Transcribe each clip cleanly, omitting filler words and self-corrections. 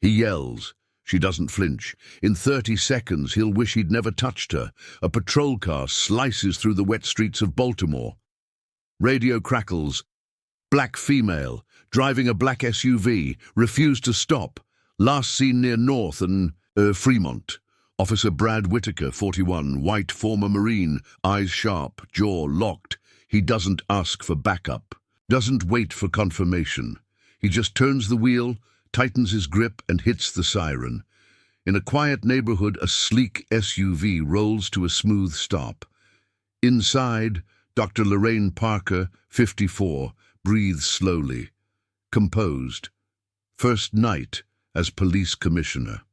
He yells. She doesn't flinch. In 30 seconds, he'll wish he'd never touched her. A patrol car slices through the wet streets of Baltimore. Radio crackles. Black female, driving a black SUV, refused to stop. Last seen near North and Fremont. Officer Brad Whitaker, 41, white former Marine, eyes sharp, jaw locked. He doesn't ask for backup, doesn't wait for confirmation. He just turns the wheel, tightens his grip, and hits the siren. In a quiet neighborhood, a sleek SUV rolls to a smooth stop. Inside, Dr. Lorraine Parker, 54, breathes slowly, composed. First night as police commissioner.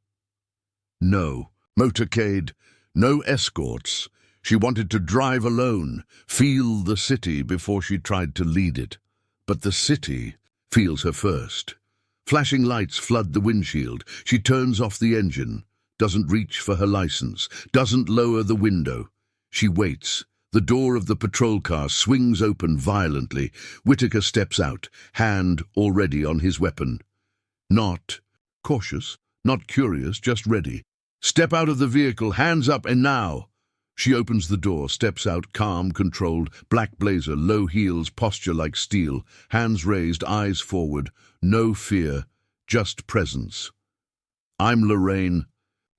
No motorcade, no escorts. She wanted to drive alone, feel the city before she tried to lead it. But the city feels her first. Flashing lights flood the windshield. She turns off the engine, doesn't reach for her license, doesn't lower the window. She waits. The door of the patrol car swings open violently. Whitaker steps out, hand already on his weapon. Not cautious, not curious, just ready. Step out of the vehicle, hands up, and now. She opens the door, steps out, calm, controlled, black blazer, low heels, posture like steel, hands raised, eyes forward, no fear, just presence. I'm Lorraine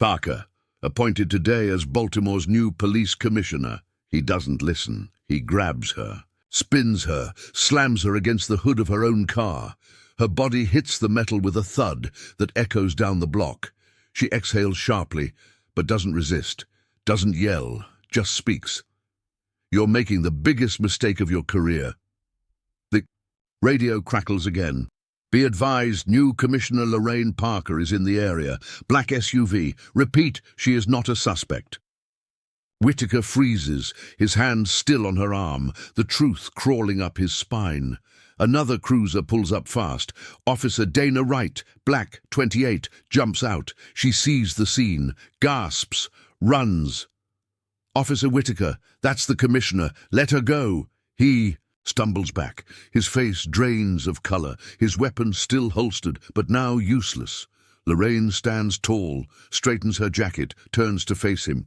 Parker, appointed today as Baltimore's new police commissioner. He doesn't listen. He grabs her, spins her, slams her against the hood of her own car. Her body hits the metal with a thud that echoes down the block. She exhales sharply, but doesn't resist, doesn't yell, just speaks. You're making the biggest mistake of your career. The radio crackles again. Be advised, new Commissioner Lorraine Parker is in the area. Black SUV. Repeat, she is not a suspect. Whitaker freezes, his hand still on her arm, the truth crawling up his spine. Another cruiser pulls up fast. Officer Dana Wright, black, 28, jumps out. She sees the scene, gasps, runs. Officer Whitaker, that's the commissioner. Let her go. He stumbles back. His face drains of color, his weapon still holstered, but now useless. Lorraine stands tall, straightens her jacket, turns to face him.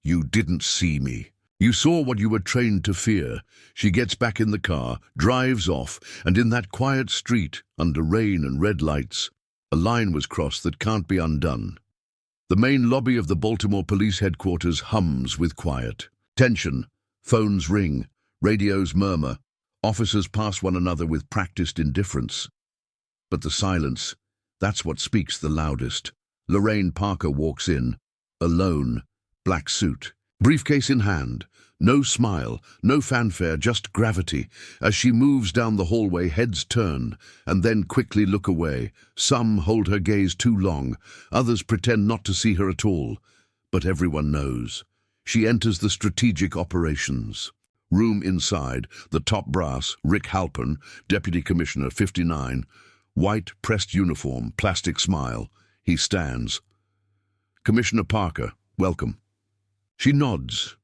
You didn't see me. You saw what you were trained to fear. She gets back in the car, drives off, and in that quiet street, under rain and red lights, a line was crossed that can't be undone. The main lobby of the Baltimore Police Headquarters hums with quiet. Tension. Phones ring. Radios murmur. Officers pass one another with practiced indifference. But the silence, that's what speaks the loudest. Lorraine Parker walks in, alone, black suit, briefcase in hand. No smile, no fanfare, just gravity. As she moves down the hallway, heads turn, and then quickly look away. Some hold her gaze too long, others pretend not to see her at all. But everyone knows. She enters the strategic operations room inside, the top brass, Rick Halpern, Deputy Commissioner, 59, white pressed uniform, plastic smile. He stands. Commissioner Parker, welcome. She nods.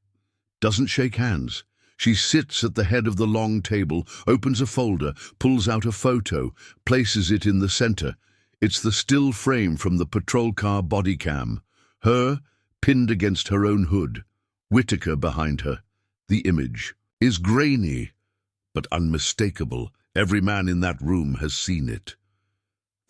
Doesn't shake hands. She sits at the head of the long table, opens a folder, pulls out a photo, places it in the center. It's the still frame from the patrol car body cam. Her, pinned against her own hood. Whitaker behind her. The image is grainy, but unmistakable. Every man in that room has seen it.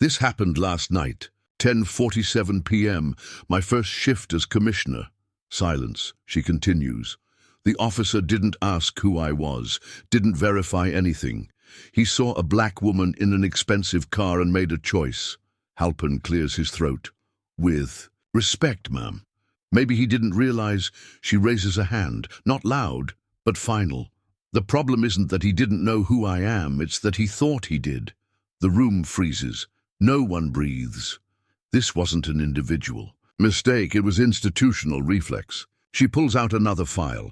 This happened last night, 10:47 p.m., my first shift as commissioner. Silence. She continues. The officer didn't ask who I was, didn't verify anything. He saw a black woman in an expensive car and made a choice. Halpern clears his throat. With respect, ma'am. Maybe he didn't realize. She raises a hand, not loud, but final. The problem isn't that he didn't know who I am, it's that he thought he did. The room freezes. No one breathes. This wasn't an individual mistake, it was institutional reflex. She pulls out another file.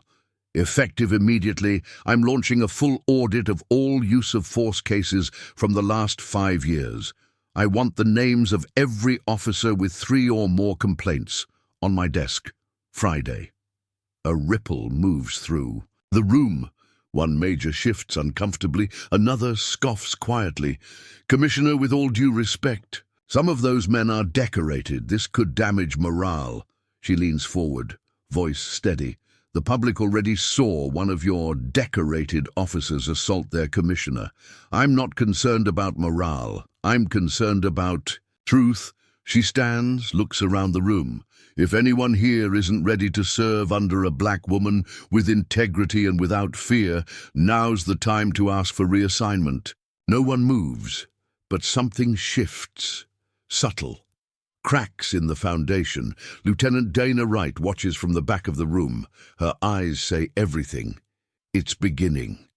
Effective immediately, I'm launching a full audit of all use of force cases from the last 5 years. I want the names of every officer with 3 or more complaints. On my desk. Friday. A ripple moves through the room. One major shifts uncomfortably, another scoffs quietly. Commissioner, with all due respect, Some of those men are decorated. This could damage morale. She leans forward, voice steady. The public already saw one of your decorated officers assault their commissioner. I'm not concerned about morale. I'm concerned about truth. She stands, looks around the room. If anyone here isn't ready to serve under a black woman with integrity and without fear, now's the time to ask for reassignment. No one moves, but something shifts. Subtle. Cracks in the foundation. Lieutenant Dana Wright watches from the back of the room. Her eyes say everything. It's beginning.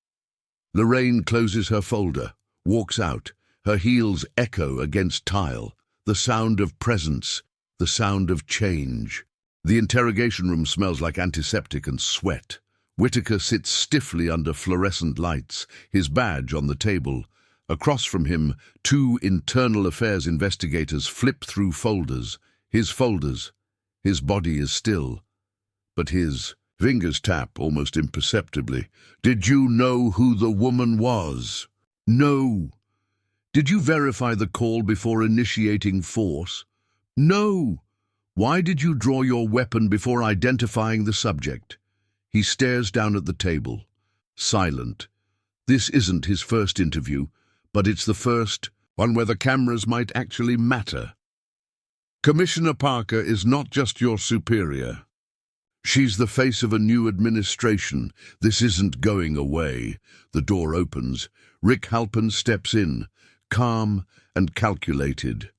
Lorraine closes her folder, walks out. Her heels echo against tile. The sound of presence, the sound of change. The interrogation room smells like antiseptic and sweat. Whitaker sits stiffly under fluorescent lights, his badge on the table. Across from him, two internal affairs investigators flip through folders. His folders. His body is still. But his fingers tap almost imperceptibly. Did you know who the woman was? No. Did you verify the call before initiating force? No. Why did you draw your weapon before identifying the subject? He stares down at the table, silent. This isn't his first interview, but it's the first, one where the cameras might actually matter. Commissioner Parker is not just your superior. She's the face of a new administration. This isn't going away. The door opens. Rick Halpin steps in, calm and calculated.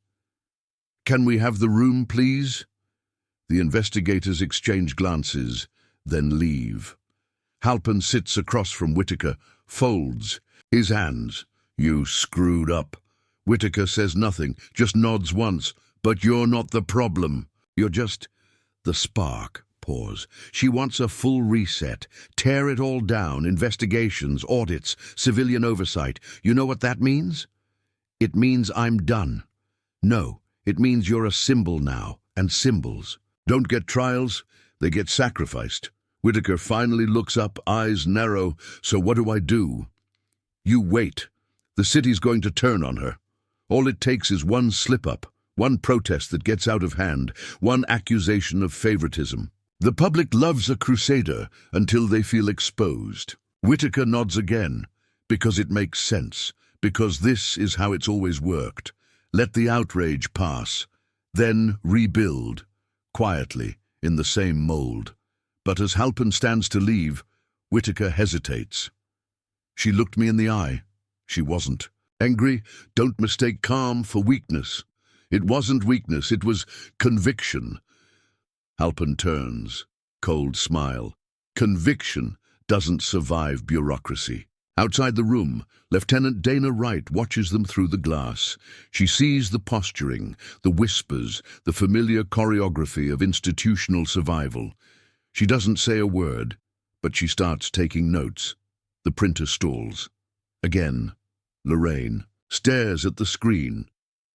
Can we have the room, please? The investigators exchange glances, then leave. Halpin sits across from Whitaker, folds his hands. You screwed up. Whitaker says nothing, just nods once. But you're not the problem. You're just the spark. Pause. She wants a full reset. Tear it all down. Investigations, audits, civilian oversight. You know what that means? It means I'm done. No, it means you're a symbol now, and symbols don't get trials, they get sacrificed. Whitaker finally looks up, eyes narrow. So what do I do? You wait. The city's going to turn on her. All it takes is one slip-up, one protest that gets out of hand, one accusation of favoritism. The public loves a crusader until they feel exposed. Whitaker nods again, because it makes sense, because this is how it's always worked. Let the outrage pass, then rebuild, quietly, in the same mold. But as Halpin stands to leave, Whitaker hesitates. She looked me in the eye. She wasn't. Angry, don't mistake calm for weakness. It wasn't weakness, it was conviction. Halpin turns, cold smile. Conviction doesn't survive bureaucracy. Outside the room, Lieutenant Dana Wright watches them through the glass. She sees the posturing, the whispers, the familiar choreography of institutional survival. She doesn't say a word, but she starts taking notes. The printer stalls. Again, Lorraine stares at the screen.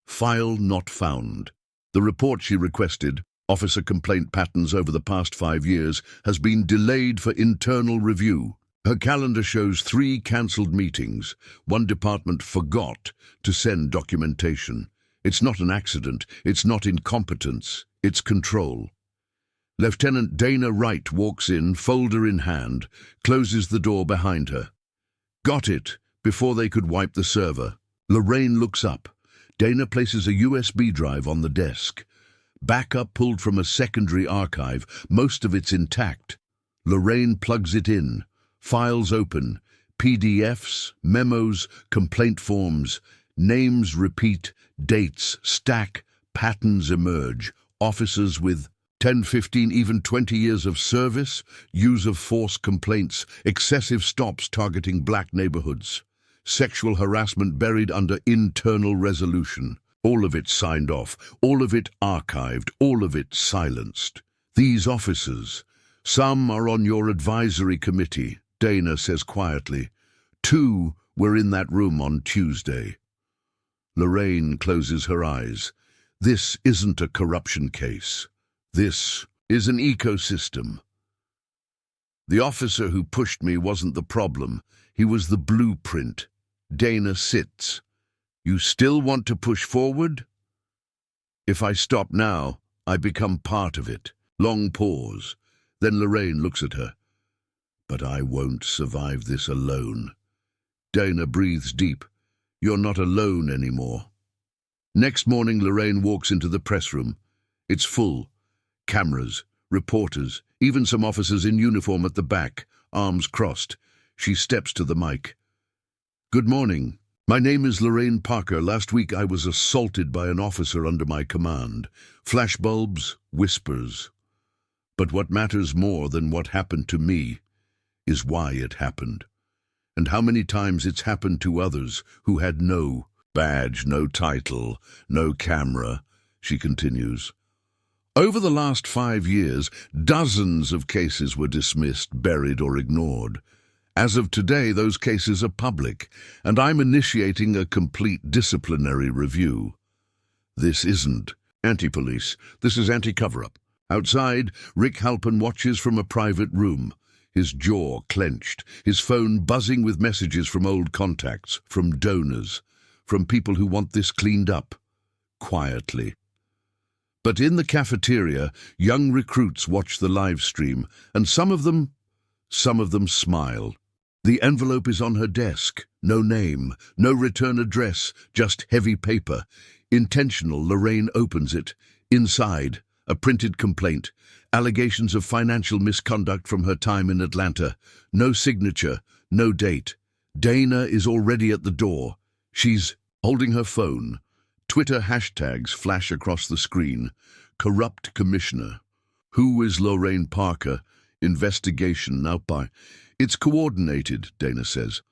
File not found. The report she requested, officer complaint patterns over the past 5 years, has been delayed for internal review. Her calendar shows 3 cancelled meetings. One department forgot to send documentation. It's not an accident. It's not incompetence. It's control. Lieutenant Dana Wright walks in, folder in hand, closes the door behind her. Got it, before they could wipe the server. Lorraine looks up. Dana places a USB drive on the desk. Backup pulled from a secondary archive, most of it's intact. Lorraine plugs it in. Files open. PDFs, memos, complaint forms. Names repeat, dates stack, patterns emerge. Officers with 10, 15, even 20 years of service, use of force complaints, excessive stops targeting black neighborhoods, sexual harassment buried under internal resolution. All of it signed off, all of it archived, all of it silenced. These officers, some are on your advisory committee, Dana says quietly. 2 were in that room on Tuesday. Lorraine closes her eyes. This isn't a corruption case. This is an ecosystem. The officer who pushed me wasn't the problem. He was the blueprint. Dana sits. You still want to push forward? If I stop now, I become part of it. Long pause. Then Lorraine looks at her. But I won't survive this alone. Dana breathes deep. You're not alone anymore. Next morning, Lorraine walks into the press room. It's full. Cameras, reporters, even some officers in uniform at the back, arms crossed. She steps to the mic. Good morning. My name is Lorraine Parker. Last week I was assaulted by an officer under my command. Flashbulbs, whispers. But what matters more than what happened to me is why it happened. And how many times it's happened to others who had no badge, no title, no camera, she continues. Over the last 5 years, dozens of cases were dismissed, buried, or ignored. As of today, those cases are public, and I'm initiating a complete disciplinary review. This isn't anti-police. This is anti-cover-up. Outside, Rick Halpin watches from a private room, his jaw clenched, his phone buzzing with messages from old contacts, from donors, from people who want this cleaned up, quietly. But in the cafeteria, young recruits watch the live stream, and some of them smile. The envelope is on her desk. No name, no return address, just heavy paper. Intentional, Lorraine opens it. Inside, a printed complaint. Allegations of financial misconduct from her time in Atlanta. No signature, no date. Dana is already at the door. She's holding her phone. Twitter hashtags flash across the screen. Corrupt commissioner. Who is Lorraine Parker? Investigation now by... It's coordinated, Dana says.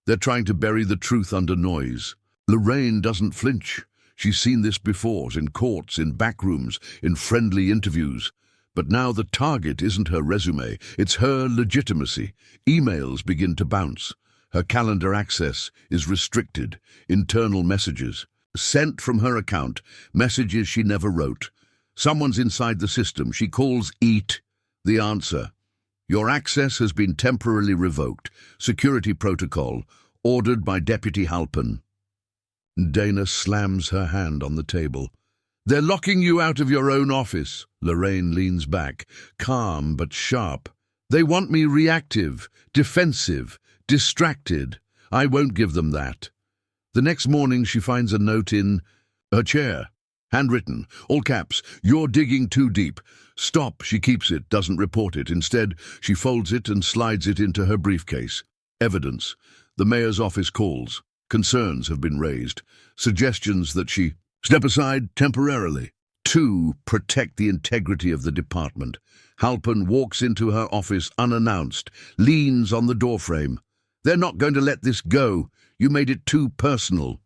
They're trying to bury the truth under noise. Lorraine doesn't flinch. She's seen this before, in courts, in back rooms, in friendly interviews. But now the target isn't her resume, it's her legitimacy. Emails begin to bounce. Her calendar access is restricted. Internal messages. Sent from her account, messages she never wrote. Someone's inside the system. She calls EAT. The answer. Your access has been temporarily revoked. Security protocol. Ordered by Deputy Halpin. Dana slams her hand on the table. They're locking you out of your own office. Lorraine leans back, calm but sharp. They want me reactive, defensive, distracted. I won't give them that. The next morning she finds a note in her chair. Handwritten, all caps, you're digging too deep. Stop, she keeps it, doesn't report it. Instead, she folds it and slides it into her briefcase. Evidence. The mayor's office calls. Concerns have been raised. Suggestions that she step aside temporarily. 2. Protect the integrity of the department. Halpin walks into her office unannounced, leans on the doorframe. They're not going to let this go. You made it too personal.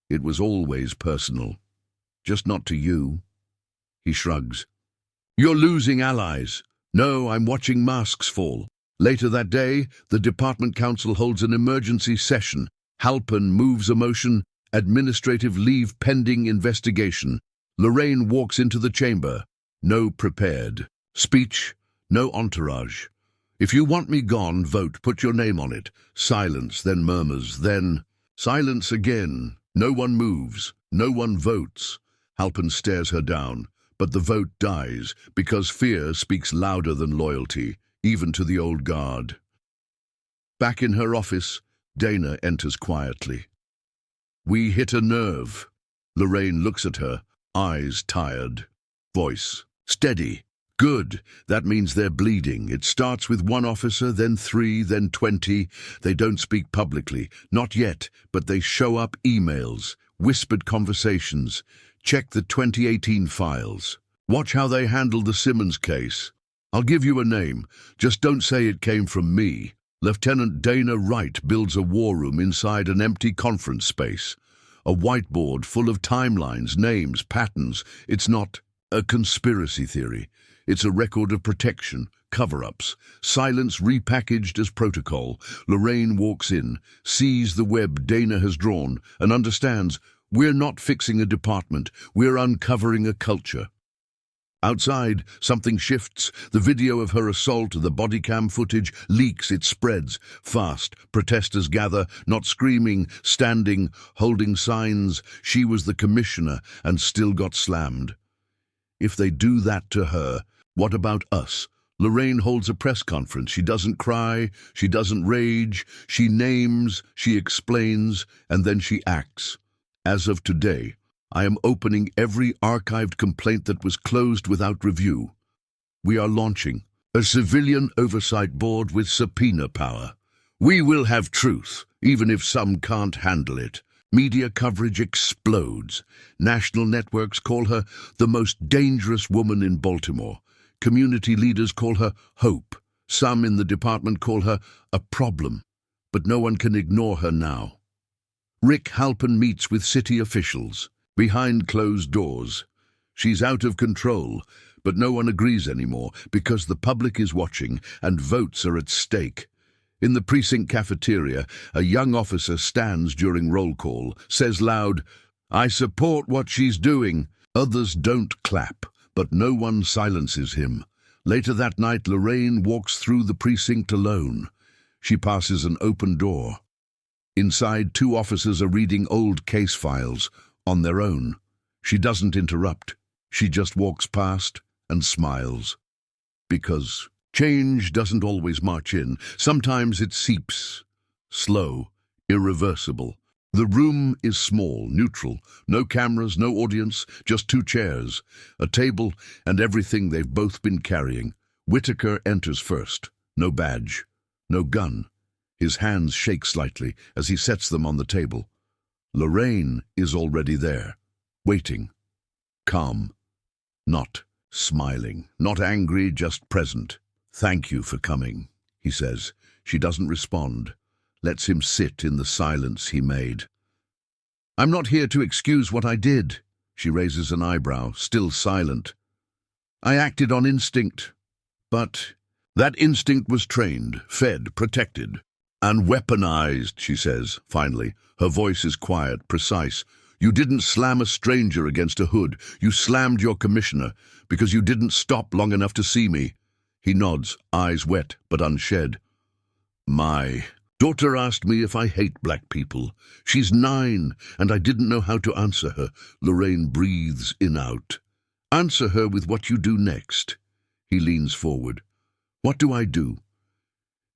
It was always personal. Just not to you. He shrugs. You're losing allies. No, I'm watching masks fall. Later that day, the department council holds an emergency session. Halpin moves a motion, administrative leave pending investigation. Lorraine walks into the chamber. No prepared. Speech, no entourage. If you want me gone, vote, put your name on it. Silence, then murmurs, then silence again. No one moves, no one votes. Halpin stares her down, but the vote dies because fear speaks louder than loyalty, even to the old guard. Back in her office, Dana enters quietly. We hit a nerve. Lorraine looks at her, eyes tired. Voice steady. Good. That means they're bleeding. It starts with 1 officer, then 3, then 20. They don't speak publicly. Not yet, but they show up emails, whispered conversations. Check the 2018 files. Watch how they handle the Simmons case. I'll give you a name. Just don't say it came from me. Lieutenant Dana Wright builds a war room inside an empty conference space. A whiteboard full of timelines, names, patterns. It's not a conspiracy theory. It's a record of protection, cover-ups, silence repackaged as protocol. Lorraine walks in, sees the web Dana has drawn, and understands we're not fixing a department, we're uncovering a culture. Outside, something shifts. The video of her assault, the body cam footage, leaks. It spreads. Fast. Protesters gather, not screaming, standing, holding signs. She was the commissioner and still got slammed. If they do that to her, what about us? Lorraine holds a press conference. She doesn't cry, she doesn't rage, she names, she explains, and then she acts. As of today, I am opening every archived complaint that was closed without review. We are launching a civilian oversight board with subpoena power. We will have truth, even if some can't handle it. Media coverage explodes. National networks call her the most dangerous woman in Baltimore. Community leaders call her hope. Some in the department call her a problem. But no one can ignore her now. Rick Halpin meets with city officials. Behind closed doors. She's out of control, but no one agrees anymore because the public is watching and votes are at stake. In the precinct cafeteria, a young officer stands during roll call, says loud, "I support what she's doing." Others don't clap, but no one silences him. Later that night, Lorraine walks through the precinct alone. She passes an open door. Inside, two officers are reading old case files on their own. She doesn't interrupt. She just walks past and smiles. Because change doesn't always march in. Sometimes it seeps. Slow, irreversible. The room is small, neutral. No cameras, no audience, just two chairs, a table, and everything they've both been carrying. Whitaker enters first. No badge, no gun. His hands shake slightly as he sets them on the table. Lorraine is already there, waiting, calm, not smiling, not angry, just present. "Thank you for coming," he says. She doesn't respond, lets him sit in the silence he made. "I'm not here to excuse what I did." She raises an eyebrow, still silent. "I acted on instinct, but that instinct was trained, fed, protected. And weaponized," she says, finally. Her voice is quiet, precise. "You didn't slam a stranger against a hood. You slammed your commissioner because you didn't stop long enough to see me." He nods, eyes wet but unshed. "My daughter asked me if I hate black people. She's 9, and I didn't know how to answer her." Lorraine breathes in out. "Answer her with what you do next." He leans forward. "What do I do?"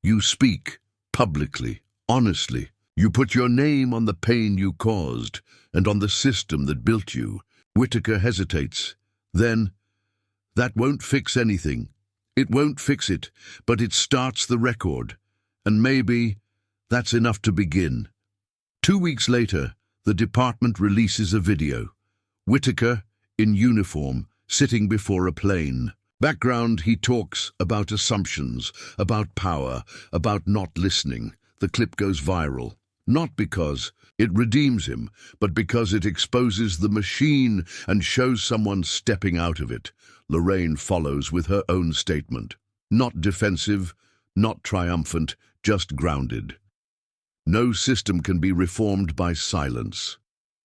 "You speak. Publicly, honestly. You put your name on the pain you caused and on the system that built you." Whitaker hesitates. Then, "That won't fix anything. It won't fix it, but it starts the record. And maybe that's enough to begin." 2 weeks later, the department releases a video. Whitaker, in uniform, sitting before a plane. Background, he talks about assumptions, about power, about not listening. The clip goes viral. Not because it redeems him, but because it exposes the machine and shows someone stepping out of it. Lorraine follows with her own statement. Not defensive, not triumphant, just grounded. "No system can be reformed by silence.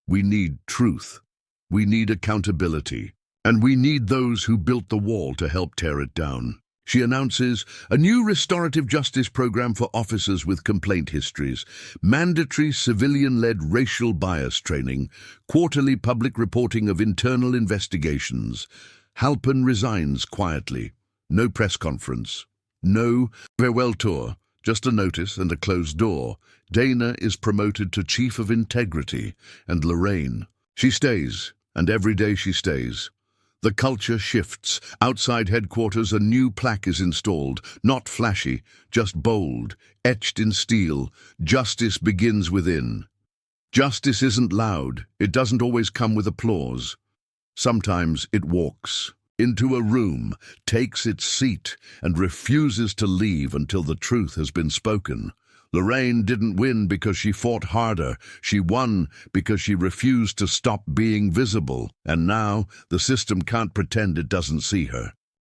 We need truth. We need accountability. And we need those who built the wall to help tear it down." She announces a new restorative justice program for officers with complaint histories, mandatory civilian-led racial bias training, quarterly public reporting of internal investigations. Halpin resigns quietly. No press conference. No farewell tour. Just a notice and a closed door. Dana is promoted to Chief of Integrity, and Lorraine. She stays, and every day she stays. The culture shifts. Outside headquarters, a new plaque is installed. Not flashy, just bold, etched in steel. "Justice begins within." Justice isn't loud. It doesn't always come with applause. Sometimes it walks into a room, takes its seat, and refuses to leave until the truth has been spoken. Lorraine didn't win because she fought harder. She won because she refused to stop being visible. And now the system can't pretend it doesn't see her.